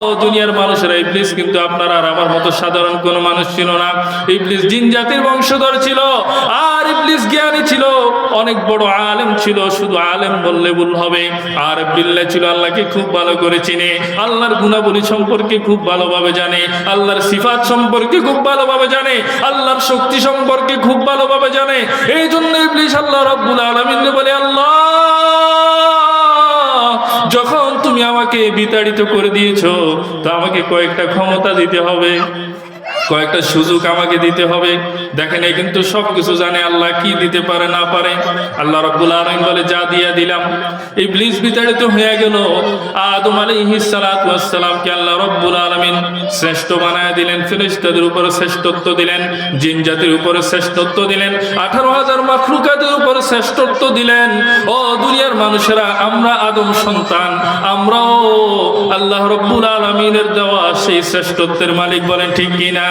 দুনিয়ার মানুষেরা, ইবলিস কিন্তু আপনার আর আমার মতো সাধারণ কোন মানুষ ছিল না। ইবলিস জিন জাতির বংশধর ছিল, আর ইবলিস জ্ঞানী ছিল, অনেক বড় আলেম ছিল। শুধু আলেম বললে ভুল হবে, আর বিল্লাহ ছিল, আল্লাহকে খুব ভালো করে চিনে, আল্লাহর গুণাবলী সম্পর্কে খুব ভালোভাবে জানে, আল্লাহর সিফাত সম্পর্কে খুব ভালোভাবে জানে, আল্লাহর শক্তি সম্পর্কে খুব ভালোভাবে জানে। এই জন্য ইবলিস আল্লাহ রাব্বুল আলামিন বলে, আল্লাহ যখন তুমি আমাকে বিতাড়িত করে দিয়েছো, তো আমাকে কয়েকটা ক্ষমতা দিতে হবে, কয়েকটা সুযোগ আমাকে দিতে হবে। দেখেন, এই কিন্তু সবকিছু জানে আল্লাহ কি দিতে পারে না পারে। আল্লাহ রাব্বুল আলামিন বলে, যা দিয়া দিলাম। ইবলিস বিতাড়িত হয়ে গেল। আদম আলাইহিস সালাতু ওয়াস সালামকে আল্লাহ রাব্বুল আলামিন শ্রেষ্ঠ বানায় দিলেন, ফেরেশতাদের উপরে শ্রেষ্ঠত্ব দিলেন, জিন জাতির উপরে শ্রেষ্ঠত্ব দিলেন, 18,000 মাখলুকাতের উপরে শ্রেষ্ঠত্ব দিলেন। ও দুনিয়ার মানুষেরা, আমরা আদম সন্তান, আমরাও আল্লাহ রাব্বুল আলামিনের দেওয়া সেই শ্রেষ্ঠত্বের মালিক, বলেন ঠিক কিনা?